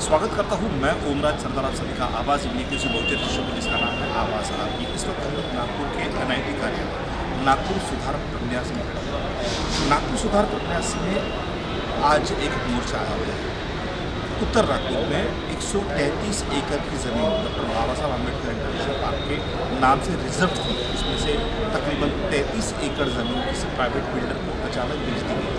स्वागत करता हूँ मैं ओमराज सरदार, आप सभी का आवाज़ इंडिया से बहुते दृश्यों को जिसका नाम है आवाज़ आपकी। इस वक्त हम लोग नागपुर के NIT कार्यालय नागपुर सुधार प्रन्यास में खड़े हैं। नागपुर सुधार प्रन्यास में आज एक मोर्चा आया हुआ है। उत्तर नागपुर में 133 एकड़ की ज़मीन डॉक्टर बाबा साहब अम्बेडकर इंटरनेशनल पार्क के नाम से रिजर्व थी। इसमें से तकरीबन 33 एकड़ ज़मीन किसी प्राइवेट बिल्डर को अचानक बेच दी गई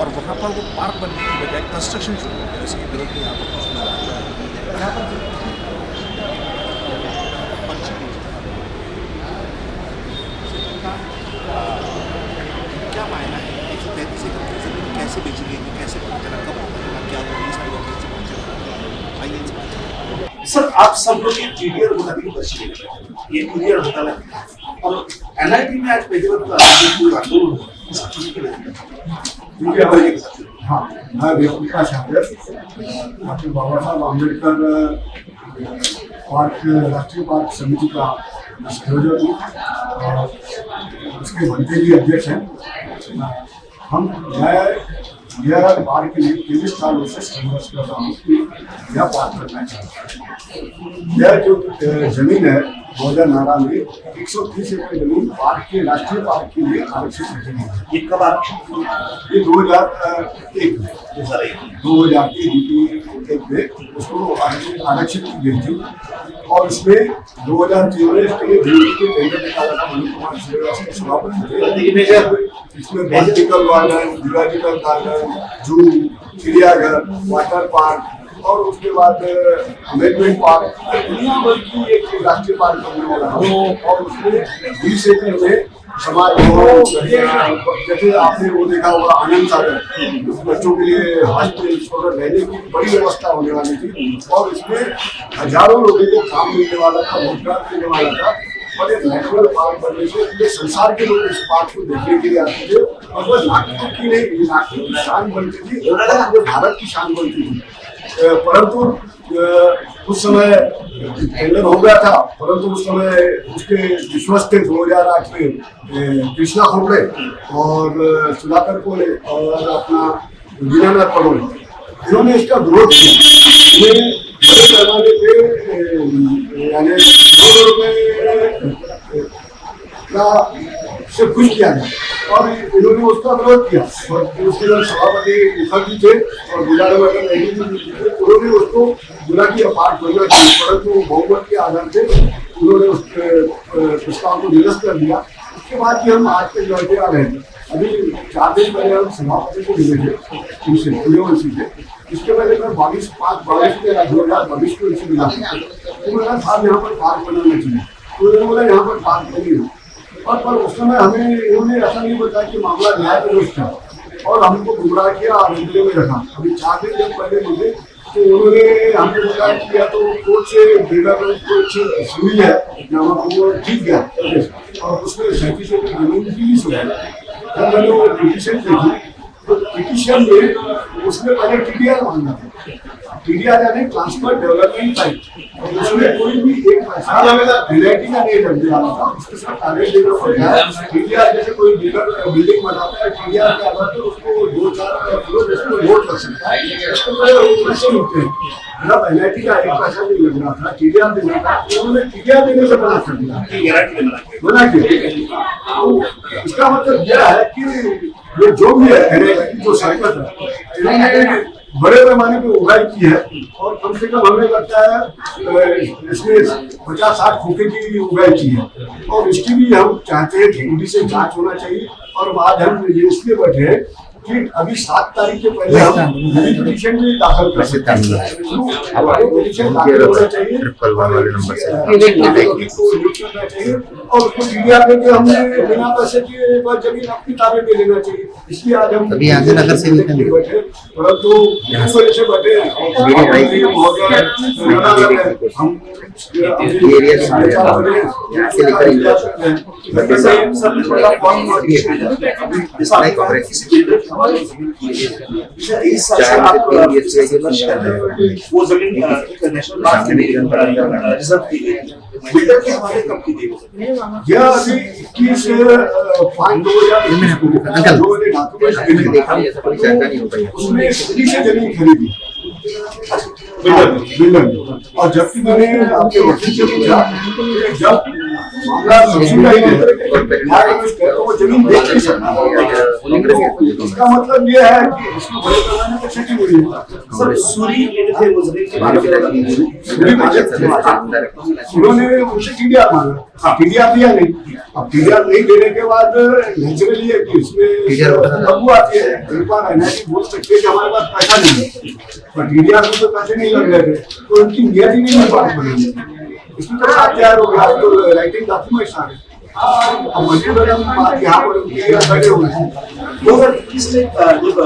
और वहाँ पर वो पार्क बनने की बजाय कंस्ट्रक्शन शुरू हो गया। इसके विरोध में यहाँ पर कुछ लोग आए हैं। यहाँ पर क्या मायना है 133 एकड़ की ज़मीन कैसे बेची गई, कैसे पता चला, कब पता चला, क्या हुआ, ये सारी बातें से पता चला। आइए सर, आप सब लोग ये टीडीआर घोटाले की पर्ची ले रहे हैं। ये टीडीआर घोटाला है और NIT में आज पहली बार आंदोलन हुआ। इसकी चीज के लिए हाँ, मैं व्यक्तिका शायर डॉक्टर बाबा साहब अम्बेडकर पार्क राष्ट्रीय पार्क समिति का संयोजक हूँ और उसके बनते भी अध्यक्ष हैं। मैं यह पार्क के लिए 23 सालों से संघर्ष कर रहा हूँ कि यह पार्क करना चाहिए। यह जो जमीन है 2011 में 130 एकड़ जमीन पार्क के राष्ट्रीय पार्क के लिए आरक्षित की गई है। ये कब आरक्षित हुआ? ये 2001 में उसको आरक्षित की गई थी और इसमें 2013 में इसके लिए के टेंडर निकाला था। मनु कुमार श्रीवास्तव सभापति थे। इसमें पॉलिटिकल गार्डन, जियोलॉजिकल गार्डन, जू, चिड़ियाघर, वाटर पार्क और उसके बाद अमेजमेंट पार्क, दुनिया भर की एक राष्ट्रीय पार्क बनने वाला है। और उसमें 20 एकड़ में समाज भवन, जैसे आपने वो देखा होगा आनंद सागर, बच्चों के लिए हॉस्टल रहने की बड़ी व्यवस्था होने वाली थी और इसमें हजारों लोगों को काम मिलने वाला था, रोजगार मिलने वाला था। और एक नेशनल पार्क बनने से पूरे संसार के लोग इस पार्क को देखने के लिए आते थे और वह नागपुर की नहीं, नागपुर की शान बनती थी, भारत की शान बनती थी। परंतु उस समय टेंडर हो गया था, परंतु उस समय उसके विश्वस्त थे 2008 में कृष्णा खोपड़े और सुधाकर कोले और अपना दीनानाथ पडोले, इन्होंने इसका विरोध किया। बड़े पैमाने पे यानी करोड़ों रुपए का से खुश किया गया और इन्होंने उसका विरोध किया और उसके बाद सभापति मुखर्जी थे और उन्होंने उसको बुला किया पार्क बनना चाहिए, परंतु बहुमत के आधार से उन्होंने उस प्रस्ताव को निरस्त कर दिया। उसके बाद ही हम आज के लौटे आ रहे हैं। अभी 4 दिन पहले हम सभापति को मिले थे उनसे थे। इसके पहले मैं 22/5/22 के 2022 को इनसे मिला तो बोला साहब यहाँ पर पार्क बनाना चाहिए, तो उन्होंने बोला यहाँ पर पार्क बनी है। और पर उस समय हमें इन्होंने ऐसा नहीं बताया कि मामला न्याय विरोध था और हमको गुमराह किया और अंधेरे में रखा। अभी 4 दिन जब पहले मिले तो उन्होंने हमें बताया कि या तो कोर्ट से कुछ सुनी है जहाँ वो जीत गया और उसमें 37 एकड़ जमीन रिलीज हो गया। जब मैंने वो पिटीशन देखी तो पिटीशन में उसने पहले TDR मांगा था। TDR यानी ट्रांसफर डेवलपमेंट टाइप, और उसमें कोई भी एक पैसा NIT का नहीं लग रहा था। उसके साथ कागज देना पड़ता है। TDR जैसे कोई बिल्डिंग बनाता है, TDR के आधार पर उसको 2-4 फ्लोर इसको वोट कर सकता है। उसको पैसे मिलते हैं। जब NIT का एक पैसा नहीं लग रहा था, TDR देना था, उन्होंने TDR देने से मना कर दिया। इसका मतलब यह है कि ये जो भी है जो सरकत है, इन्होंने बड़े पैमाने पे उगाई की है और कम से कम हमें लगता है इसमें 50-60 खोखे की उगाई की है और इसकी भी हम चाहते हैं कि पूरी से जांच होना चाहिए। और आज हम ये इसलिए बैठे हैं कि अभी 7 तारीख के पहले हम पिटीशन भी दाखिल कर सकते हैं। पिटीशन दाखिल होना चाहिए और उसको TDR देके हमने बिना पैसे के जमीन अपनी ताबे में लेना चाहिए। इसलिए आज हम अभी आगे नगर से बैठे, परंतु इस वजह से बैठे हम वो जमीन नेशनल पार्क में रिजर्व की गई। बिल्डर के हवाले कब की गई? यह अभी 21/5/2020 उसने से जमीन खरीदी। बिल्डर। और जबकि मैंने आपके वकील से पूछा कि जब मामला सब्सिडाइज है तो वो जमीन बेच नहीं सकता। इसका मतलब ये है कि इसमें बड़े पैमाने पर क्षति हुई है। सर सूरी थे मुजरिम के बारे उन्होंने उनसे टीडीआर मांगा, टीडीआर दिया नहीं। अब टीडीआर नहीं देने के बाद नेचुरली है कि इसमें बदबू आती है। एक बार एनआईटी बोल सकते हैं कि हमारे पास पैसा नहीं है, पर टीडीआर में तो पैसे नहीं लग रहे थे, तो उनकी नियत ही नहीं बात बनी। इसमें तो साथ तैयार हो गया, तो राइटिंग डॉक्यूमेंट्स आ गए। अब मजबूर बात यहाँ पर बैठे हुए हैं। 2021 में जब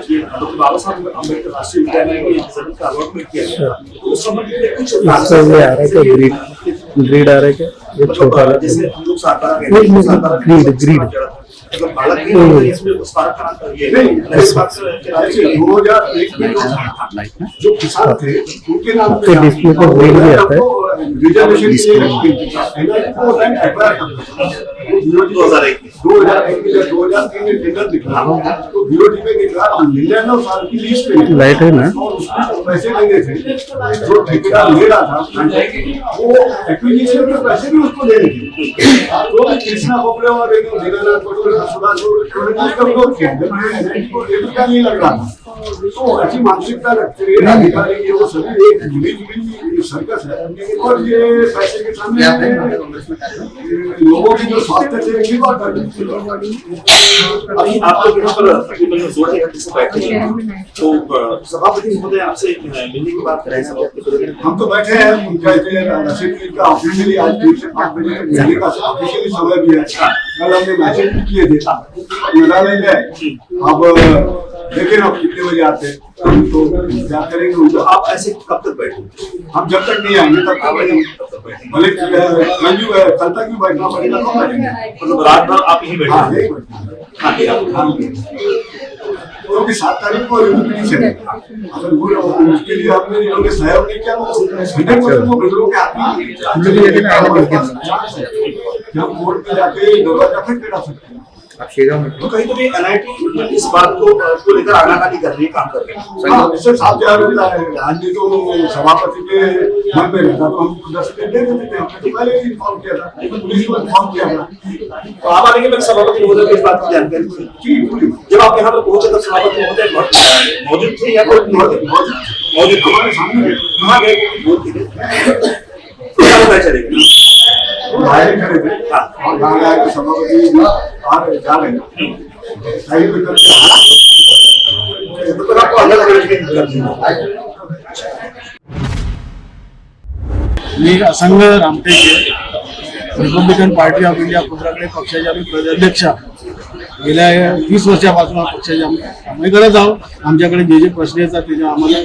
ये डॉक्टर बाबा साहब अम्बेडकर राष्ट्रीय विद्यालय में जमीन का अलॉटमेंट किया गया तो उस समय में कुछ आ रहा है क्या ग्रीड आ रहा है क्या ये छोटा वाला जैसे हम लोग सातारा गए ग्रीड मतलब बालक के इसमें उस पार्क का नाम ये नहीं 2001 में जो किसान थे उनके नाम तो डिस्प्ले पर ग्रीड भी आता है रिजर्वेशन के लिए को बैंक एक्वायर करता है। 2003 में टेंडर निकला तो बीओडी में निकला 99 साल की लीज पे लाइट है ना और उसमें पैसे लगे थे जो ठेकेदार ले रहा था वो एक्विजिशन के पैसे भी उसको देने थे। तो कृष्णा खोपड़े और जगन्नाथ पटोले सुभाष का विरोध किया को नहीं लग रहा था। तो ऐसी मानसिकता रखते हुए अधिकारी ये वो सभी एक मिली सर्कस है और ये पैसे के सामने लोगों की जो स्वास्थ्य से निर्भर कर अभी आप लोग यहाँ पर तकरीबन जोड़े घंटे से बैठे हैं तो सभापति महोदय आपसे मिलने की बात करें हम तो बैठे हैं नसीब का ऑफिशियली आज 3 से 5 बजे तक मिलने का ऑफिशियली समय भी है। कल हमने मैसेज भी किए थे मेघालय गए, अब देखें आप कितने बजे आते हैं तो क्या करेंगे उनको। आप ऐसे कब तक बैठे हम जब तक नहीं आएंगे तब तक बैठेंगे, भले कल तक भी बैठना पड़ेगा तो बैठेंगे। मतलब रात भर आप यहीं बैठे क्योंकि 7 तारीख को यूनिफिकेशन है। अगर उसके लिए आपने इन्होंने सहयोग नहीं किया तो 100% वो बिल्डरों के हाथ में हम कोर्ट में जाके दरवाजा खटखटा सकते हैं। तो कहीं तो भी एनआईटी इस बात को लेकर आनाकानी करने का काम कर रहे हैं। हाँ, इससे साफ तैयार होता है। आज जी तो सभापति के मन में रहता तो हम 10 दिन दे देते थे, हमने तो पहले ही इन्फॉर्म किया था, पुलिस को इन्फॉर्म किया था। तो आप आने के सभापति महोदय की इस बात की जानकारी थी जब आप यहाँ पर पहुंचे तब सभापति महोदय मौजूद थे या मौजूद हमारे सामने कहाँ गए क्या चलेगी खड़े थे और गाना के सभापति आ रहे जा रहे सही में करके आपको अलग मी Asang Ramteke Republican party of India पुत्राकडे पक्षाचे आम्ही प्रदेशाध्यक्ष गेल्या 20 वर्षापासून पक्षाचे आम्ही करत आहोत। आमच्याकडे जे जे प्रश्न येतात त्याच्या आम्हाला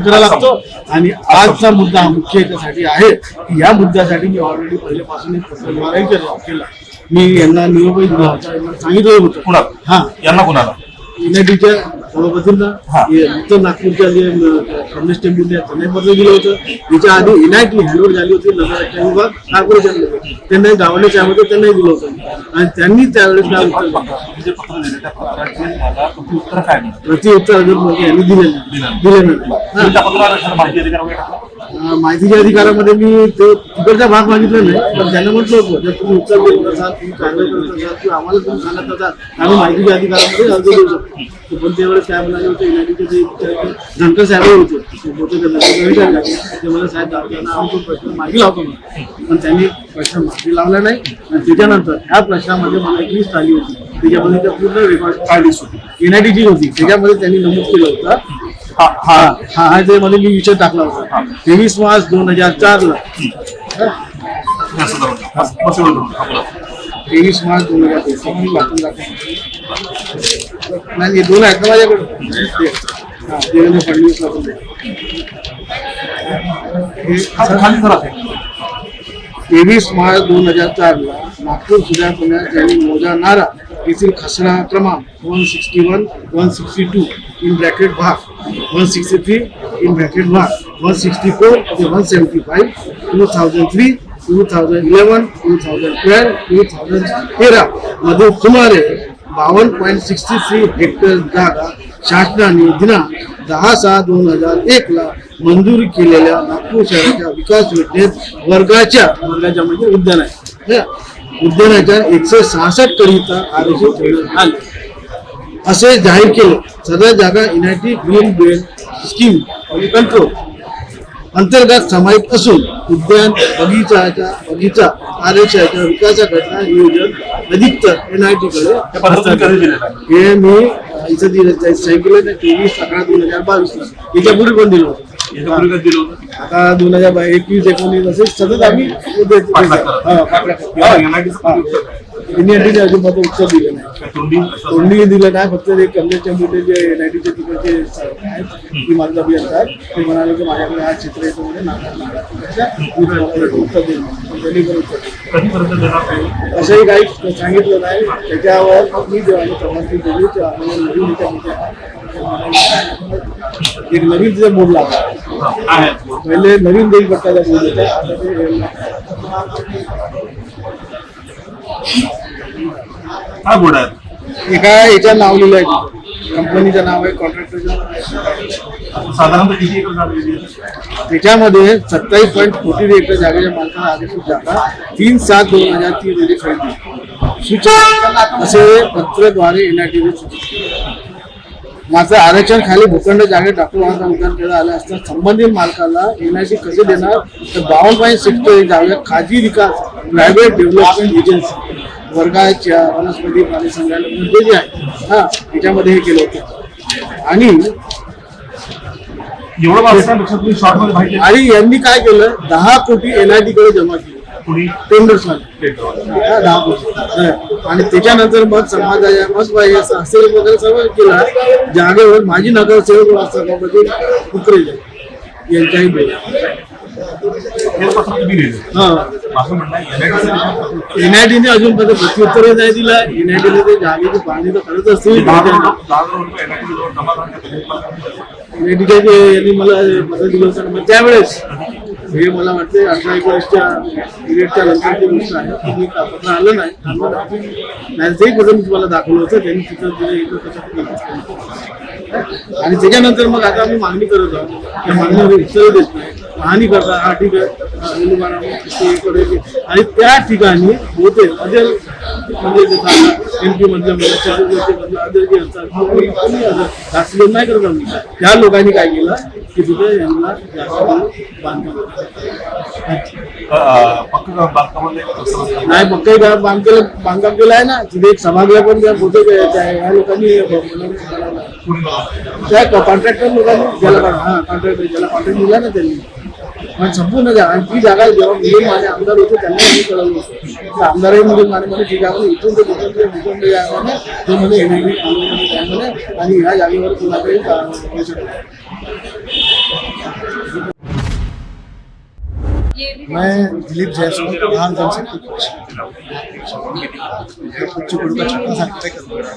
करायला लागतो आणि आजचा मुद्दा मुख्य याच्यासाठी आहे की या मुद्द्यासाठी मी ऑलरेडी पहिल्यापासून एक पत्रव्यवहारही केला। मी यांना निरोपही दिला होता, यांना सांगितलं होतं कुणाला हा यांना कुणाला युनायटीच्या सभापतींना उत्तर नागपूरच्या जे कम्युनिस्ट टेम्पल त्यांना पत्र दिलं होतं। त्याच्या आधी युनायटी हँडओव्हर झाली होती नगराध्यक्ष विभाग कॉर्पोरेशनमध्ये, त्यांना गावडे त्यामध्ये त्यांनाही दिलं होतं आणि त्यांनी त्यावेळेस जे पत्र दिले त्या पत्राचे मला उत्तर काय नाही, प्रति उत्तर अजून यांनी दिले नाही। त्या पत्राला माहिती अधिकार वगैरे टाकला माहितीच्या अधिकारामध्ये मी ते तिकडचा भाग मागितला नाही, पण त्यांना म्हटलं होतं जर तुम्ही उत्तर देत असाल, तुम्ही कारवाई करत असाल किंवा आम्हाला तुम्ही सांगत असाल आम्ही माहितीच्या अधिकारामध्ये अर्ज देऊ शकतो। पण त्यावेळेस काय म्हणाले होते युनायटीचे जे जानकर साहेब होते ते मला साहेब दाखवताना आम्ही तो प्रश्न मागे लावतो पण त्यांनी प्रश्न मागे लावला नाही। आणि त्याच्यानंतर ह्या प्रश्नामध्ये मला एक लिस्ट आली होती त्याच्यामध्ये त्या पूर्ण रेकॉर्ड काढलीच होती युनायटीची होती, त्याच्यामध्ये त्यांनी नमूद केलं होतं हा त्यामध्ये मी विषय टाकला होता 23 मार्च 2004 ला 23 मार्च 2004 नाही 2 आहेत ना माझ्याकडे देवेंद्र फडणवीस खाली करा 23 मार्च 2004 ला नागपूर सुधार पुण्यात यांनी मौजा नारा येथील खसरा क्रमांक 161, 162 इन ब्रॅकेट भाग 163 इन ब्रॅकेट भाग 164 ते 175 2003, 2011, 2012, 2013 मध्ये सुमारे 52.63 हेक्टर जागा शासनाने दिनांक 10/6/2001 ला मंजुरी केलेल्या नागपूर शहराच्या विकास योजनेत वर्गाच्या म्हणजे उद्यान आहे या उद्यानाच्या 166 करिता आरक्षित ठेवण्यात आले असे जाहीर केले. सदर जागा NIT green belt scheme control अंतर्गत समावित असून उद्यान बगीचा आरक्षणाच्या विकासाकरता नियोजन अधिकतर एनआयटी कडे हे मी इथं दिलं सांगितलं 23/11/2022 ला याच्यापूर्वी पण दिलं होतं. आता 2021-19 असे सतत आम्ही एनआयटीने अजिबात उत्तर दिलं नाही. तोंडी दिलं नाही. फक्त ते कमलेशच्या मोठे जे एनआयटीचे तिकडचे आहेत ती माझा अभियंता आहेत ते म्हणाले की माझ्याकडे हा चित्र येतो म्हणजे उत्तर दिलं त्यांनी पण उत्तर असंही काही सांगितलं नाही. त्याच्यावर मी जेव्हा तपासणी केली तेव्हा नवीन एक नवीन तिथे बोर्ड लागला. पहिले नवीन देश पट्ट्याचा बोर्ड होता आता ते काय बोर्ड आहे एका याच्या नाव लिहिलं आहे कंपनीचं नाव आहे कॉन्ट्रॅक्टरचं. साधारणतः किती एकर जागा दिली आहे? त्याच्यामध्ये 27.40 एकर जागेच्या मालकाला आरक्षित जागा 3/7/2003 रोजी खरेदी सूचना असे पत्राद्वारे एनआयटीने सूचित. मात्र आरक्षण खाली भूखंड जागेत डॉक्टर उद्यान केलं आलं असता संबंधित मालकाला एनआयटी कसे देणार तर 52.60 जागा खाजगी विकास प्रायव्हेट डेव्हलपमेंट एजन्सी वर्गाच्या वनस्पती प्राणी संग्रहालय जे आहे हा त्याच्यामध्ये हे केलं होतं. आणि एवढं वाचण्यापेक्षा तुम्ही शॉर्ट मध्ये माहिती आणि यांनी काय केलं 10 कोटी एनआयटी कडे जमा केले कुणी टेंडर्स मध्ये 10 कोटी आणि त्याच्यानंतर मग समाजाच्या मग असे वगैरे सर्व केलं जागेवर माजी नगरसेवक वास्तव उतरेल यांच्याही बेल हे पत्र तुम्ही लिहिलं हा असं म्हणणं आहे एनआयटीने अजूनपर्यंत प्रत्युत्तर नाही दिला. एनआयटीने ते जागेची पाहणी तर करत असतील. 10,000 रुपये NIT जवळ जमा करण्यात एनआयटीच्या यांनी मला पत्र दिलं होतं मग त्यावेळेस हे मला वाटते 18-19च्या पिरियडच्या नंतरची गोष्ट आहे. तुम्ही पत्र आलं नाही तेही पत्र मी तुम्हाला दाखवलं होतं त्यांनी तिथं दिलं आणि त्याच्यानंतर मग आता आम्ही मागणी करत आहोत. त्या मागणीवर उत्तर देत नाही पाहणी करता हा ठीक आहे आणि त्या ठिकाणी होते म्हणजे MP मधलं अदर जे असतात राष्ट्रीय नाही करत आम्ही त्या लोकांनी काय केलं की तिथे यांना नाही पक्क बांधकाम केलं आहे ना तिथे एक सभागृह पण त्या होते या लोकांनी त्या कॉन्ट्रॅक्टर लोकांनी ज्याला कॉन्ट्रॅक्टर ज्याला कॉन्ट्रॅक्ट दिला ना त्यांनी पण संपूर्ण जागा आणि ती जागा जेव्हा मिळून माझे आमदार होते त्यांना मी कळवलं होतं आमदारही म्हणजे माझे ठीक आहे इथून ते भूखंड म्हणे ते म्हणे म्हणे आणि ह्या जागेवर कोणाकडे मैं दिलीप जायसवाल प्रधान जनशक्ति बच्चों का छोटा सा कार्य करूँगा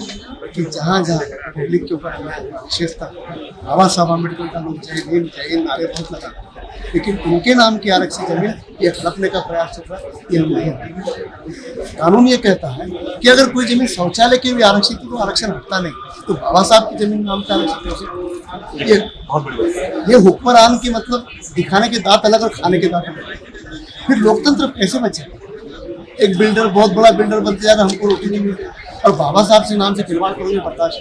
कि जहाँ जहाँ पब्लिक के ऊपर विशेषतः बाबा साहब अम्बेडकर का लोग जय हिंद नारे बहुत लगा लेकिन उनके नाम की आरक्षित जमीन ये हड़पने का प्रयास चल रहा है. ये नहीं. कानून ये कहता है कि अगर कोई जमीन शौचालय की भी आरक्षित है तो आरक्षण हटता नहीं. तो बाबा साहब की जमीन नाम का आरक्षित ये हुक्मरान की मतलब दिखाने के दांत अलग और खाने के दांत अलग. फिर लोकतंत्र कैसे बचे? एक बिल्डर बहुत बड़ा बिल्डर बनते जाएगा हमको रोटी नहीं मिलती और बाबा साहब से नाम से खिलवाड़ करोगे बर्दाश्त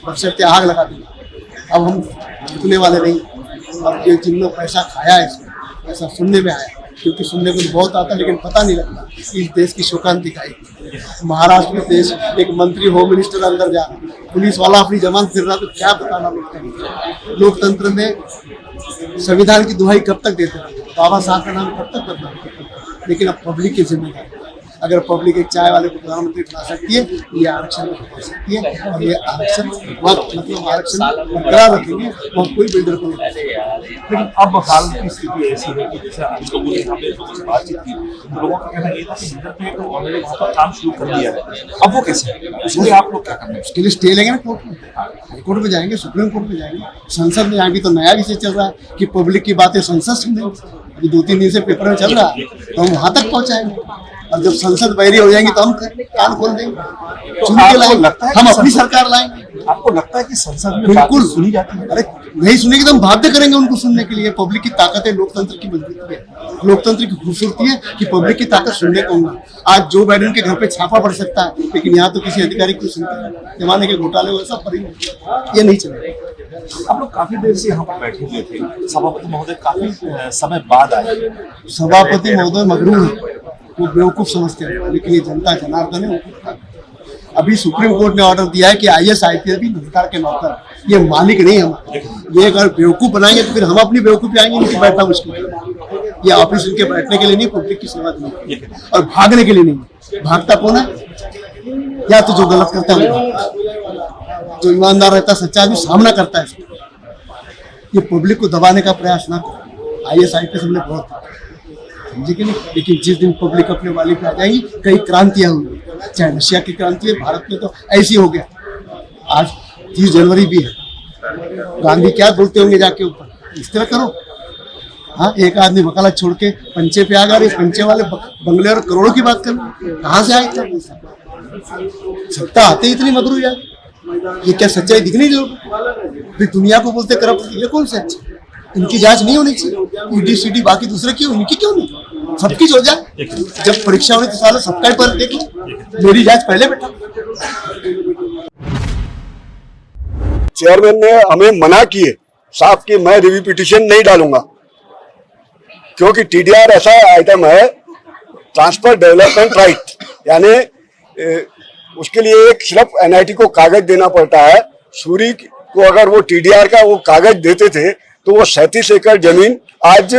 बशर्ते आग लगा देंगे. अब हम रुकने वाले नहीं. अब ये जिन लोग पैसा खाया है इसमें ऐसा सुनने में आया क्योंकि सुनने को बहुत आता लेकिन पता नहीं लगता इस देश की शोकांति का महाराष्ट्र में देश एक मंत्री होम मिनिस्टर अंदर जा रहा पुलिस वाला अपनी जमान फिर रहा तो क्या बताना लोकतंत्र में संविधान की दुहाई कब तक देते रहे बाबा साहब का नाम कब तक बदला लेकिन अब पब्लिक की जिम्मेदारी अगर पब्लिक एक चाय वाले को प्रधानमंत्री बना सकती है ये आरक्षण हो सकती है और ये आरक्षण वक्त मतलब आरक्षण बरकरार रखेंगे और कोई बिल्डर को नहीं. लेकिन अब हाल की स्थिति ऐसी है कि जैसे हम लोगों ने यहाँ पे बातचीत की तो लोगों का कहना ये था कि बिल्डर ने तो ऑलरेडी वहाँ पर काम शुरू कर दिया है. अब वो कैसे उसके लिए आप लोग क्या करना है? उसके लिए स्टे लेंगे ना कोर्ट में हाईकोर्ट में जाएंगे सुप्रीम कोर्ट में जाएंगे. संसद में अभी तो नया विषय चल रहा है कि पब्लिक की बातें संसद सुनेंगे. अभी 2-3 दिन से पेपर में चल रहा है तो हम वहाँ तक पहुँचाएंगे. और जब संसद बहरी हो जाएंगी तो हम कान खोल देंगे, सुन के आपको लाएंगे, लगता है हम कि अपनी संसद- सरकार लाएंगे। आपको लगता है कि संसद में बिल्कुल बातें सुनी जाती है? अरे नहीं सुनेगी तो हम बाध्य करेंगे उनको सुनने के लिए। पब्लिक की ताकत है, लोकतंत्र की मजबूती है, लोकतंत्र की खूबसूरती है कि पब्लिक की ताकत सुनने को होगा। आज जो बाइडेन के घर पे छापा पड़ सकता है, लेकिन यहाँ तो किसी अधिकारी को सुनते हैं जमाने के घोटाले वैसा पड़ेंगे, ये नहीं चलेगा। हम लोग काफी देर से यहाँ पर बैठे हुए थे, सभापति महोदय काफी समय बाद आए। सभापति महोदय मगरूर है, वो बेवकूफ समझते हैं, लेकिन ये जनता जनार्दन है। अभी सुप्रीम कोर्ट ने ऑर्डर दिया है कि IAS IPS भी सरकार के नौकर, ये मालिक नहीं हम। ये अगर बेवकूफ बनाएंगे तो फिर हम अपनी बेवकूफी आएंगे, नीचे बैठना मुश्किल है। ये ऑफिस इनके बैठने के लिए नहीं, पब्लिक की सेवा देने के लिए और भागने के लिए नहीं। भागता कौन है? या तो जो गलत करता है वो, जो ईमानदार रहता है, सच्चा आदमी सामना करता है। ये पब्लिक को दबाने का प्रयास ना करो। IAS IPS हमने बहुत समझे कि नहीं, लेकिन जिस दिन पब्लिक अपने वाली पे आ जाएगी, कई क्रांतियां होंगी। चाहे रशिया की क्रांति है, भारत में तो ऐसी हो गया। आज 30 जनवरी भी है, गांधी क्या बोलते होंगे जाके ऊपर, इस तरह करो। हाँ, एक आदमी वकालत छोड़ के पंचे पे आ गया, पंचे वाले बंगले और करोड़ों की बात करना, कहाँ से आएगा? सत्ता आते ही इतनी मगरू यार, ये क्या सच्चाई दिख नहीं लोग? फिर दुनिया को बोलते करप्ट, ये कौन सच? इनकी जांच नहीं होनी चाहिए। ईडी सीडी बाकी दूसरे क्यों, इनकी क्यों नहीं? सबकी हो जाए। जब परीक्षा होनी तो साला सबका ही पर देख लो, मेरी जांच पहले बेटा। चेयरमैन ने हमें मना किए साफ कि मैं रिव्यू पिटीशन नहीं डालूंगा, क्योंकि TDR ऐसा आइटम है, ट्रांसफर डेवलपमेंट राइट, यानी उसके लिए एक सिर्फ NIT को कागज देना पड़ता है। सूरी को अगर वो TDR का वो कागज देते थे तो वो 37 एकड़ जमीन आज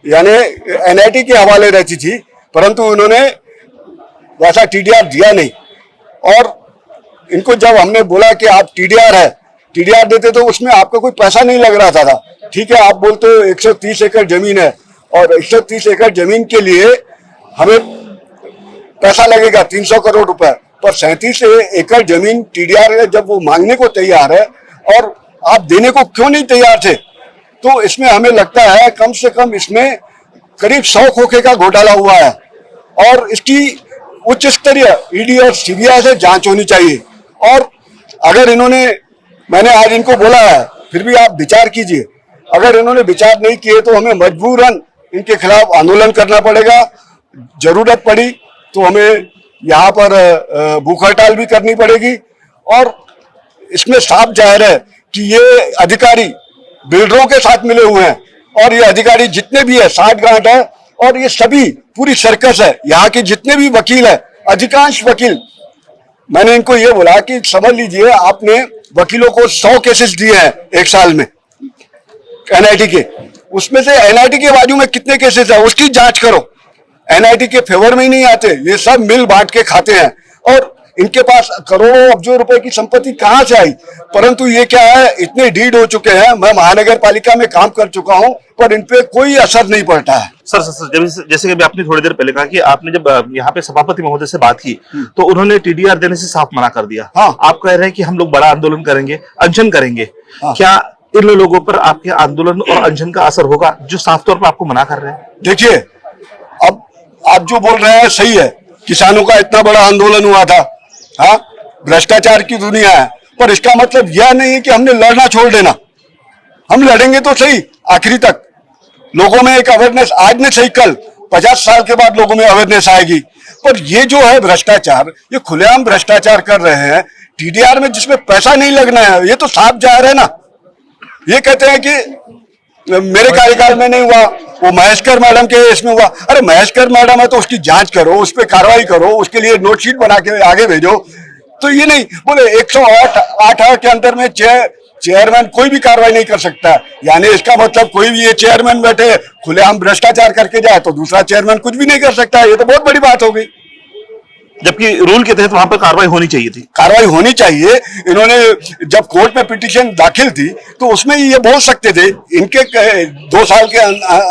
यानी NIT के हवाले रहती थी, परंतु उन्होंने वैसा TDR दिया नहीं। और इनको जब हमने बोला कि आप TDR है, TDR देते तो उसमें आपका कोई पैसा नहीं लग रहा था। ठीक है, आप बोलते हो 130 एकड़ जमीन है और 130 एकड़ जमीन के लिए हमें पैसा लगेगा 300 करोड़ रुपए, पर 37 एकड़ जमीन TDR जब वो मांगने को तैयार है और आप देने को क्यों नहीं तैयार थे? तो इसमें हमें लगता है कम से कम इसमें करीब 100 खोखे का घोटाला हुआ है और इसकी उच्च स्तरीय ED और CBI से जांच होनी चाहिए। और अगर मैंने आज इनको बोला है, फिर भी आप विचार कीजिए। अगर इन्होंने विचार नहीं किए तो हमें मजबूरन इनके खिलाफ आंदोलन करना पड़ेगा। जरूरत पड़ी तो हमें यहाँ पर भूख हड़ताल भी करनी पड़ेगी। और इसमें साफ जाहिर है कि ये अधिकारी बिल्डरों के साथ मिले हुए हैं और ये अधिकारी जितने भी है 60 गांठ है और ये सभी पूरी सर्कस है। यहाँ के जितने भी वकील है, अधिकांश वकील, मैंने इनको ये बोला कि समझ लीजिए आपने वकीलों को 100 केसेस दिए हैं एक साल में NIT के, उसमें से NIT के बाजू में कितने केसेस है उसकी जांच करो। NIT के फेवर में ही नहीं आते, ये सब मिल बांट के खाते हैं और इनके पास करोड़ों अब्जों रुपए की संपत्ति कहां से आई। परंतु ये क्या है, इतने डीड हो चुके हैं। मैं महानगर पालिका में काम कर चुका हूं, पर इन पे कोई असर नहीं पड़ता है। सर, जैसे कि अभी आपने थोड़ी देर पहले कहा कि आपने जब यहाँ पे सभापति महोदय से बात की तो उन्होंने TDR देने से साफ मना कर दिया। हाँ। आप कह रहे हैं कि हम लोग बड़ा आंदोलन करेंगे, अनशन करेंगे। हाँ। क्या इन लोगों पर आपके आंदोलन और अनशन का असर होगा जो साफ तौर पर आपको मना कर रहे हैं? देखिए, अब आप जो बोल रहे हैं सही है, किसानों का इतना बड़ा आंदोलन हुआ था। हाँ, भ्रष्टाचार की दुनिया है, पर इसका मतलब यह नहीं है कि हमने लड़ना छोड़ देना। हम लड़ेंगे तो सही आखिरी तक। लोगों में एक अवेयरनेस, आज नहीं सही कल 50 साल के बाद लोगों में अवेयरनेस आएगी। पर ये जो है भ्रष्टाचार, ये खुलेआम भ्रष्टाचार कर रहे हैं TDR में, जिसमें पैसा नहीं लगना है। ये तो साफ जाहिर है ना। ये कहते हैं कि मेरे कार्यकाल में नहीं हुआ, वो महेशकर मैडम के इसमें हुआ। अरे महेशकर मैडम है तो उसकी जांच करो, उस पर कार्रवाई करो, उसके लिए नोटशीट बना के आगे भेजो। तो ये नहीं बोले 108 के अंदर में चेयरमैन कोई भी कार्रवाई नहीं कर सकता, यानी इसका मतलब कोई भी ये चेयरमैन बैठे खुलेआम भ्रष्टाचार करके जाए तो दूसरा चेयरमैन कुछ भी नहीं कर सकता। ये तो बहुत बड़ी बात हो गई। जबकि रूल के तहत वहां पर कार्रवाई होनी चाहिए थी। कार्रवाई होनी चाहिए। इन्होंने जब कोर्ट में पिटीशन दाखिल थी तो उसमें ये बोल सकते थे, इनके 2 साल के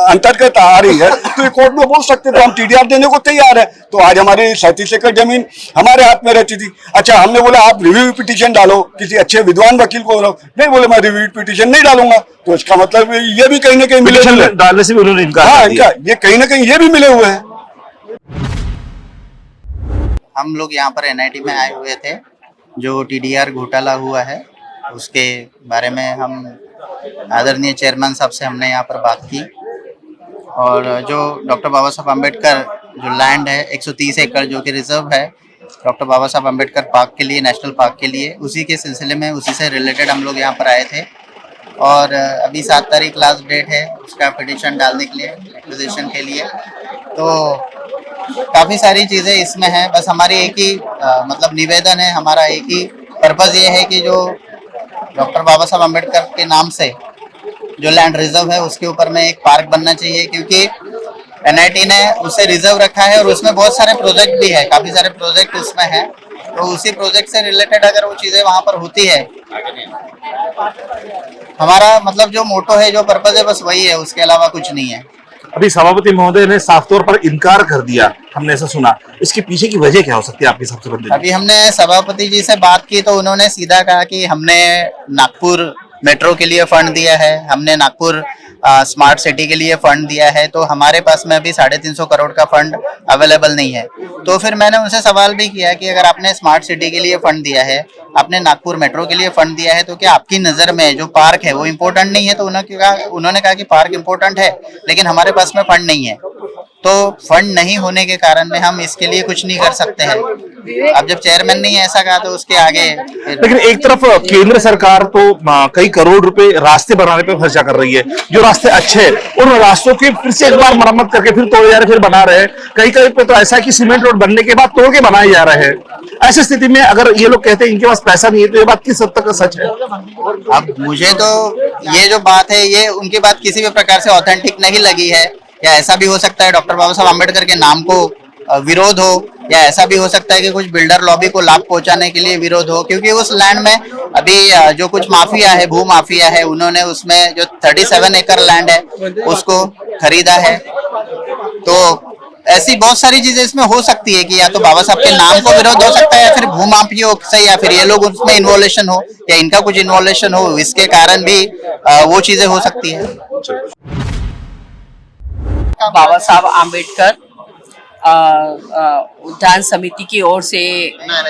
अंतर्गत आ रही है तो ये कोर्ट में बोल सकते थे हम TDR देने को तैयार है। तो आज हमारी 37 एकड़ जमीन हमारे हाथ में रहती थी। अच्छा, हमने बोला आप रिव्यू पिटीशन डालो, किसी अच्छे विद्वान वकील को बोलो, नहीं बोले मैं रिव्यू पिटीशन नहीं डालूंगा। तो इसका मतलब ये भी कहीं ना कहीं मिले डालने से भी उन्होंने इनकार हाँ, कर दिया। ये कहीं ना कहीं ये भी मिले हुए हैं। हम लोग यहाँ पर एनआईटी में आए हुए थे। जो टीडीआर घोटाला हुआ है उसके बारे में हम आदरणीय चेयरमैन साहब से हमने यहाँ पर बात की, और जो डॉक्टर बाबा साहब अम्बेडकर जो लैंड है 130 एकड़ जो कि रिजर्व है डॉक्टर बाबा साहब अम्बेडकर पार्क के लिए, नेशनल पार्क के लिए, उसी के सिलसिले में उसी से रिलेटेड हम लोग यहाँ पर आए थे। और अभी 7 तारीख लास्ट डेट है उसका पिटीशन डालने के लिए, एक्विजिशन के लिए। तो काफ़ी सारी चीज़ें इसमें हैं। बस हमारी एक ही मतलब निवेदन है, हमारा एक ही पर्पज़ ये है कि जो डॉक्टर बाबा साहब अम्बेडकर के नाम से जो लैंड रिजर्व है उसके ऊपर में एक पार्क बनना चाहिए, क्योंकि एनआईटी ने उसे रिजर्व रखा है और उसमें बहुत सारे प्रोजेक्ट भी है, काफ़ी सारे प्रोजेक्ट उसमें हैं। तो उसी प्रोजेक्ट से रिलेटेड अगर वो चीज़ें वहाँ पर होती है, हमारा मतलब जो मोटो है, जो पर्पज़ है, बस वही है, उसके अलावा कुछ नहीं है। अभी सभापति महोदय ने साफ तौर पर इनकार कर दिया, हमने ऐसा सुना। इसके पीछे की वजह क्या हो सकती है आपके हिसाब से बंदे? अभी हमने सभापति जी से बात की तो उन्होंने सीधा कहा कि हमने नागपुर मेट्रो के लिए फंड दिया है, हमने नागपुर स्मार्ट सिटी के लिए फंड दिया है, तो हमारे पास में अभी 350 करोड़ का फंड अवेलेबल नहीं है। तो फिर मैंने उनसे सवाल भी किया कि अगर आपने स्मार्ट सिटी के लिए फंड दिया है, आपने नागपुर मेट्रो के लिए फंड दिया है, तो क्या आपकी नज़र में जो पार्क है वो इम्पोर्टेंट नहीं है? तो उन्होंने कहा कि पार्क इम्पोर्टेंट है लेकिन हमारे पास में फंड नहीं है। तो फंड नहीं होने के कारण में हम इसके लिए कुछ नहीं कर सकते हैं। अब जब चेयरमैन ने ऐसा कहा तो उसके आगे लेकिन एक तरफ केंद्र सरकार तो कई करोड़ रुपए रास्ते बनाने पे खर्चा कर रही है, जो रास्ते अच्छे हैं उन रास्तों की फिर से एक बार मरम्मत करके फिर तोड़े जा रहे, फिर बना रहे हैं। कई कई पे तो ऐसा है कि सीमेंट रोड बनने के बाद तोड़ के बनाए जा रहे हैं। ऐसी स्थिति में अगर ये लोग कहते हैं इनके पास पैसा नहीं है, तो ये बात किस हद तक सच है? अब मुझे तो ये जो बात है ये उनकी बात किसी भी प्रकार से ऑथेंटिक नहीं लगी है। या ऐसा भी हो सकता है डॉक्टर बाबा साहब अम्बेडकर के नाम को विरोध हो, या ऐसा भी हो सकता है कि कुछ बिल्डर लॉबी को लाभ पहुंचाने के लिए विरोध हो, क्योंकि उस लैंड में अभी जो कुछ माफिया है, भू माफिया है, उन्होंने उसमें जो 37 एकड़ लैंड है उसको खरीदा है। तो ऐसी बहुत सारी चीजें इसमें हो सकती है कि या तो बाबा साहब के नाम को विरोध हो सकता है, या फिर भू माफियों से, या फिर ये लोग उसमें इन्वॉल्वेशन हो, या इनका कुछ इन्वॉल्वेशन हो, इसके कारण भी वो चीजें हो सकती है। बाबा साहब आम्बेडकर उद्यान समिति की ओर से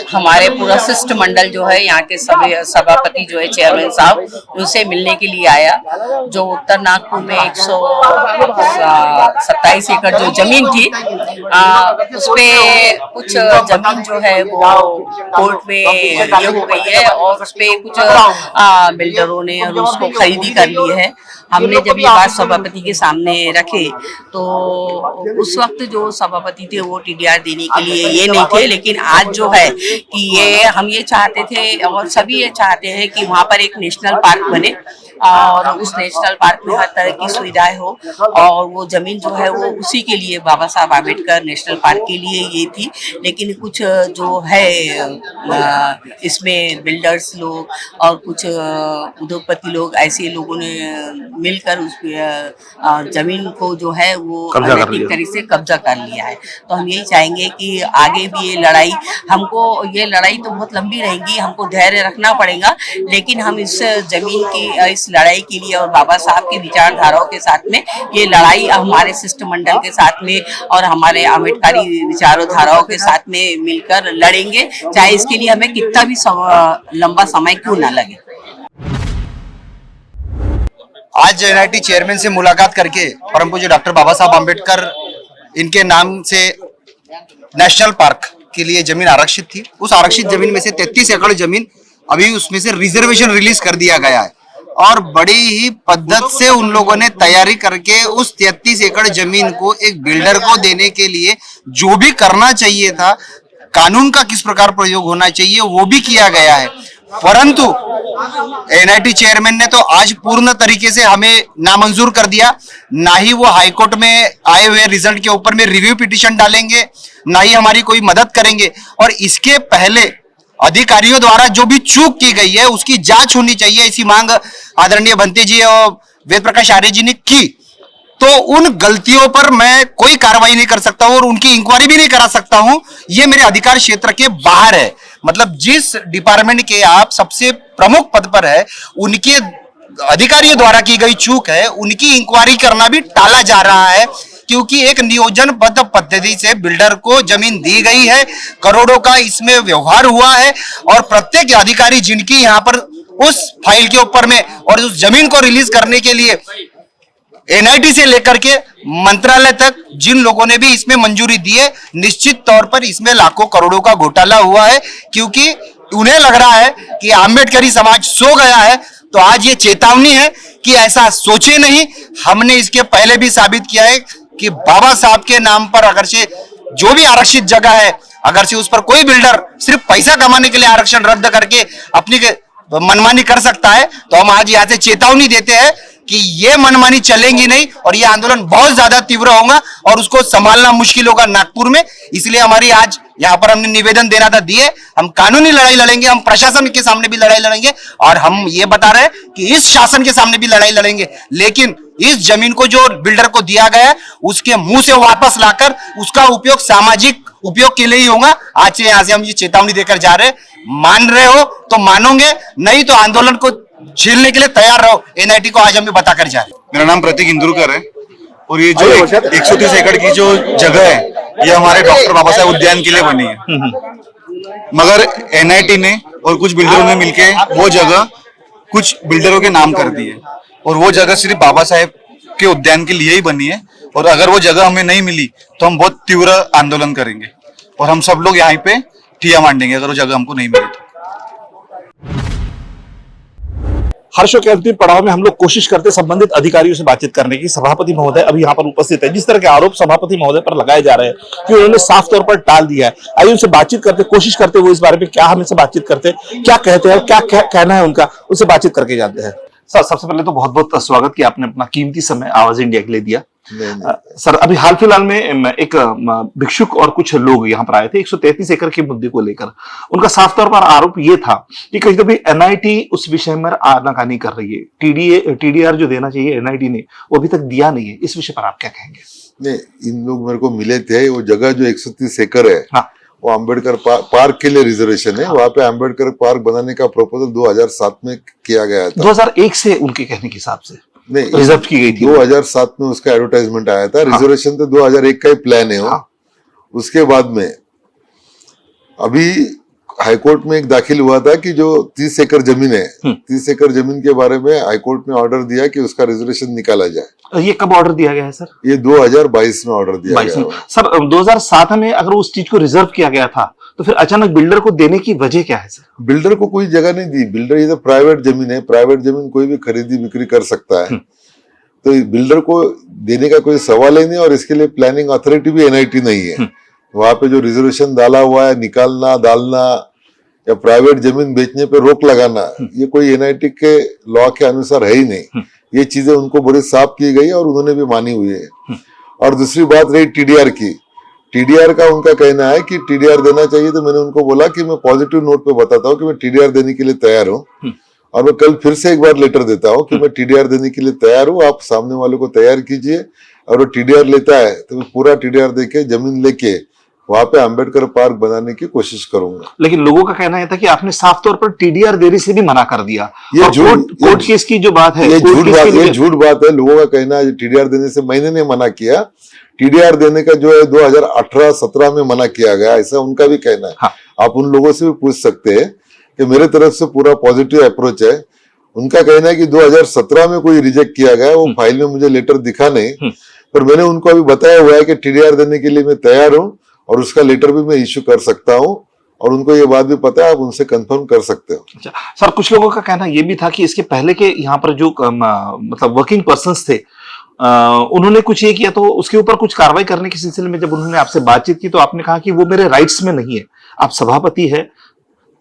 हमारे पूरा शिष्टमंडल जो है यहाँ के सभी सभापति जो है चेयरमैन साहब उनसे मिलने के लिए आया। जो उत्तर नागपुर में 127 एकड़ जो जमीन थी उसपे कुछ जमीन जो है वो कोर्ट में ये हो गई है और उसपे कुछ बिल्डरों ने और उसको खरीदी कर ली है। हमने जब ये बात सभापति के सामने रखे तो उस वक्त जो सभापति थे वो टीडीआर देने के लिए ये नहीं थे, लेकिन आज जो है कि ये हम ये चाहते थे और सभी ये चाहते हैं कि वहाँ पर एक नेशनल पार्क बने और उस नेशनल पार्क में हर तरह की सुविधाएं हो, और वो जमीन जो है वो उसी के लिए बाबा साहब आम्बेडकर नेशनल पार्क के लिए ये थी। लेकिन कुछ जो है इसमें बिल्डर्स लोग और कुछ उद्योगपति लोग ऐसे लोगों ने मिलकर उस जमीन को जो है वो अनैतिक तरीके से कब्जा कर लिया है। तो हम यही चाहेंगे कि आगे भी ये लड़ाई ये लड़ाई तो बहुत लंबी रहेगी, हमको धैर्य रखना पड़ेगा, लेकिन हम इस जमीन की इस लड़ाई के लिए और बाबा साहब की विचारधाराओं के साथ में ये लड़ाई हमारे शिष्टमंडल के साथ में और हमारे आम्बेडकरी विचारधाराओं के साथ में मिलकर लड़ेंगे, चाहे इसके लिए हमें कितना भी लंबा समय क्यों ना लगे। आज एनआईटी चेयरमैन से मुलाकात करके परम पूज्य डॉक्टर बाबा साहब आम्बेडकर इनके नाम से नेशनल पार्क के लिए जमीन आरक्षित थी। उस आरक्षित जमीन में से 33 एकड़ जमीन अभी उसमें से रिजर्वेशन रिलीज कर दिया गया है और बड़ी ही पद्धत से उन लोगों ने तैयारी करके उस 33 एकड़ जमीन को एक बिल्डर को देने के लिए जो भी करना चाहिए था, कानून का किस प्रकार प्रयोग होना चाहिए वो भी किया गया है। परंतु एनआईटी चेयरमैन ने तो आज पूर्ण तरीके से हमें नामंजूर कर दिया। ना ही वो हाईकोर्ट में आए हुए रिजल्ट के ऊपर में रिव्यू पिटीशन डालेंगे, ना ही हमारी कोई मदद करेंगे। और इसके पहले अधिकारियों द्वारा जो भी चूक की गई है उसकी जांच होनी चाहिए, ऐसी मांग आदरणीय भंते जी और वेद प्रकाश आर्य जी ने की। तो उन गलतियों पर मैं कोई कार्रवाई नहीं कर सकता हूं और उनकी इंक्वायरी भी नहीं करा सकता हूं। ये मेरे अधिकार क्षेत्र के बाहर है। मतलब जिस डिपार्टमेंट के आप सबसे प्रमुख पद पर है, उनके अधिकारियों द्वारा की गई चूक है, उनकी इंक्वायरी करना भी टाला जा रहा है। क्योंकि एक नियोजनबद्ध पद्धति से बिल्डर को जमीन दी गई है, करोड़ों का इसमें व्यवहार हुआ है और प्रत्येक अधिकारी जिनकी यहाँ पर उस फाइल के ऊपर में और उस जमीन को रिलीज करने के लिए एनआईटी से लेकर के मंत्रालय तक जिन लोगों ने भी इसमें मंजूरी दी है, निश्चित तौर पर इसमें लाखों करोड़ों का घोटाला हुआ है, क्योंकि उन्हें लग रहा है कि आम्बेडकरी समाज सो गया है। तो आज ये चेतावनी है कि ऐसा सोचे नहीं। हमने इसके पहले भी साबित किया है कि बाबा साहब के नाम पर अगर से जो भी आरक्षित जगह है, अगर से उस पर कोई बिल्डर सिर्फ पैसा कमाने के लिए आरक्षण रद्द करके अपनी मनमानी कर सकता है, तो हम आज यहाँ से चेतावनी देते हैं कि ये मनमानी चलेंगी नहीं और ये आंदोलन बहुत ज्यादा तीव्र होगा और उसको संभालना मुश्किल होगा नागपुर में। इसलिए हमारी आज यहाँ पर हमने निवेदन देना था, दिए। हम कानूनी लड़ाई लड़ेंगे, हम प्रशासन के सामने भी लड़ाई लड़ेंगे और हम ये बता रहे हैं कि इस शासन के सामने भी लड़ाई लड़ेंगे, लेकिन इस जमीन को जो बिल्डर को दिया गया है उसके मुंह से वापस लाकर उसका उपयोग सामाजिक उपयोग के लिए ही होगा। आज से यहाँ से हम ये चेतावनी देकर जा रहे हैं। मान रहे हो तो मानोगे, नहीं तो आंदोलन को झेलने के लिए तैयार रहो। एनआईटी को आज हम बताकर जा रहे हैं। मेरा नाम प्रतीक इंदुरकर है और ये जो 130 एकड़ की जो जगह है ये हमारे डॉक्टर बाबा साहेब उद्यान के लिए बनी है, मगर एनआईटी ने और कुछ बिल्डरों ने मिलके वो जगह कुछ बिल्डरों के नाम कर दी है और वो जगह सिर्फ बाबा साहेब के उद्यान के लिए ही बनी है। और अगर वो जगह हमें नहीं मिली तो हम बहुत तीव्र आंदोलन करेंगे और हम सब लोग यहाँ पे ठिया मांडेंगे अगर वो जगह हमको नहीं मिली तो। हर शो के अंतिम पड़ाव में हम लोग कोशिश करते संबंधित अधिकारियों से बातचीत करने की। सभापति महोदय अभी यहाँ पर उपस्थित है। जिस तरह के आरोप सभापति महोदय पर लगाए जा रहे हैं कि उन्होंने साफ तौर पर टाल दिया है, आइए उनसे बातचीत करते, कोशिश करते वो इस बारे में क्या हमसे बातचीत करते, क्या कहते हैं, क्या कहना है उनका, उनसे बातचीत करके जानते हैं। सर, सबसे पहले तो बहुत बहुत स्वागत कि आपने अपना कीमती समय आवाज इंडिया के लिए दिया। सर, अभी हाल फिलहाल में एक भिक्षुक और कुछ लोग यहाँ पर आए थे 133 एकड़ के मुद्दे को लेकर। उनका साफ तौर पर आरोप ये था कि कहीं कभी एनआईटी उस विषय में आनाकानी कर रही है। टीडीआर जो देना चाहिए एनआईटी ने वो अभी तक दिया नहीं है। इस विषय पर आप क्या कहेंगे? नहीं, इन लोग मेरे को मिले थे। वो जगह जो 130 एकड़ है, हाँ, वो अम्बेडकर पार्क के लिए रिजर्वेशन है। वहां पे अम्बेडकर पार्क बनाने का प्रपोजल 2007 में किया गया था। 2001 से उनके कहने के हिसाब से नहीं, रिजर्व की गई थी। 2007 में उसका एडवर्टाइजमेंट आया था। रिजर्वेशन तो 2001 का ही प्लान है वो। उसके बाद में अभी हाईकोर्ट में एक दाखिल हुआ था कि जो 30 एकड़ जमीन है, 30 एकड़ जमीन के बारे में हाईकोर्ट ने ऑर्डर दिया कि उसका रिजर्वेशन निकाला जाए। ये कब ऑर्डर दिया गया है सर? ये 2022 में ऑर्डर दिया गया है। सर, 2007 में अगर उस चीज को रिजर्व किया गया था तो फिर अचानक बिल्डर को देने की वजह क्या है सर? बिल्डर को कोई जगह नहीं दी। बिल्डर, ये तो प्राइवेट जमीन है, प्राइवेट जमीन कोई भी खरीदी बिक्री कर सकता है। तो बिल्डर को देने का कोई सवाल ही नहीं। और इसके लिए प्लानिंग अथॉरिटी भी एनआईटी नहीं है। वहां पे जो रिजर्वेशन डाला हुआ है, निकालना, डालना या प्राइवेट जमीन बेचने पे रोक लगाना, ये कोई एनआईटी के लॉ के अनुसार है ही नहीं। ये चीजें उनको बड़ी साफ की गई है और उन्होंने भी मानी हुई है। और दूसरी बात रही टीडीआर की। टीडीआर का उनका कहना है कि टीडीआर देना चाहिए। तो मैंने उनको बोला कि मैं पॉजिटिव नोट पे बताता हूँ कि मैं टीडीआर देने के लिए तैयार हूँ और मैं कल फिर से एक बार लेटर देता हूँ कि मैं टीडीआर देने के लिए तैयार हूँ। आप सामने वाले को तैयार कीजिए और वो टीडीआर लेता है तो मैं पूरा टीडीआर देके जमीन लेके वहां पे अम्बेडकर पार्क बनाने की कोशिश करूंगा। लेकिन लोगों का कहना है था कि आपने साफ तौर पर टीडीआर देने से भी मना कर दिया। ये कोर्ट केस की जो बात है, ये झूठ बात है। लोगों का कहना है टीडीआर देने से मैंने नहीं मना किया। टीडीआर देने का जो है 2018-17 में मना किया गया, ऐसा उनका भी कहना है। आप उन लोगों से भी पूछ सकते हैं कि मेरे तरफ से पूरा पॉजिटिव अप्रोच है। उनका कहना है कि 2017 में कोई रिजेक्ट किया गया, वो फाइल में मुझे लेटर दिखा नहीं, पर मैंने उनको अभी बताया हुआ है कि टीडीआर देने के लिए मैं तैयार हूँ और उसका लेटर भी मैं इश्यू कर सकता हूँ और उनको ये बात भी पता है, आप उनसे कंफर्म कर सकते हो। अच्छा सर, कुछ लोगों का कहना ये भी था कि इसके पहले के यहाँ पर जो मतलब वर्किंग पर्संस थे, उन्होंने कुछ ये किया तो उसके ऊपर कुछ कार्रवाई करने के सिलसिले में जब उन्होंने आपसे बातचीत की तो आपने कहा कि वो मेरे राइट्स में नहीं है, आप सभापति है,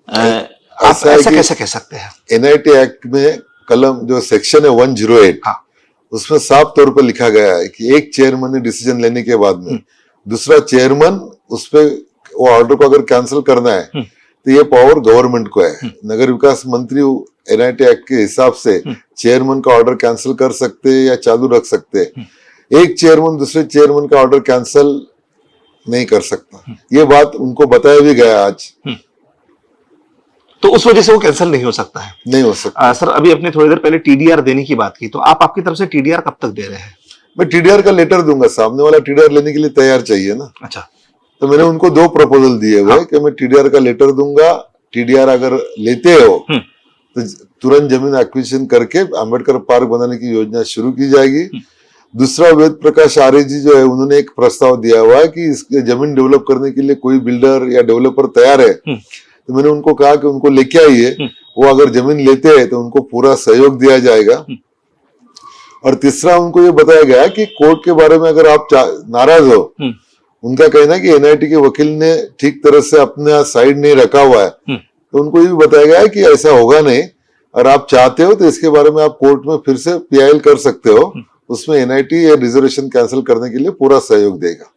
आप ऐसा कैसे कह सकते हैं? एनआईटी एक्ट में कलम जो सेक्शन है 108, उसमें साफ तौर पर लिखा गया है कि एक चेयरमैन ने डिसीजन लेने के बाद में दूसरा चेयरमैन उस पे वो ऑर्डर को अगर कैंसिल करना है तो ये पावर गवर्नमेंट को है। नगर विकास मंत्री एनआईटी एक्ट के हिसाब से चेयरमैन का ऑर्डर कैंसिल कर सकते हैं या चालू रख सकते हैं। एक चेयरमैन दूसरे चेयरमैन का ऑर्डर कैंसिल नहीं कर सकता। ये बात उनको बताया भी गया आज। तो उस वजह से वो कैंसिल नहीं हो सकता है? नहीं हो सकता। सर, अभी अपने थोड़ी देर पहले टीडीआर देने की बात की, तो आप आपकी तरफ से टीडीआर कब तक दे रहे हैं? मैं टीडीआर का लेटर दूंगा, सामने वाला टीडीआर लेने के लिए तैयार चाहिए ना। अच्छा, तो मैंने उनको 2 प्रपोजल दिए हुए कि मैं टीडीआर का लेटर दूंगा, टीडीआर अगर लेते हो तो तुरंत जमीन एक्विजिशन करके अंबेडकर पार्क बनाने की योजना शुरू की जाएगी। दूसरा, वेद प्रकाश आर्य जी जो है उन्होंने एक प्रस्ताव दिया हुआ है कि इसके जमीन डेवलप करने के लिए कोई बिल्डर या डेवलपर तैयार है, तो मैंने उनको कहा कि उनको लेके आइए, वो अगर जमीन लेते हैं तो उनको पूरा सहयोग दिया जाएगा। और तीसरा, उनको ये बताया गया कि कोर्ट के बारे में अगर आप नाराज हो, उनका कहना है कि एनआईटी के वकील ने ठीक तरह से अपना साइड नहीं रखा हुआ है, तो उनको ये भी बताया गया है कि ऐसा होगा नहीं, और आप चाहते हो तो इसके बारे में आप कोर्ट में फिर से पीआईएल कर सकते हो, उसमें एनआईटी ये रिजर्वेशन कैंसिल करने के लिए पूरा सहयोग देगा।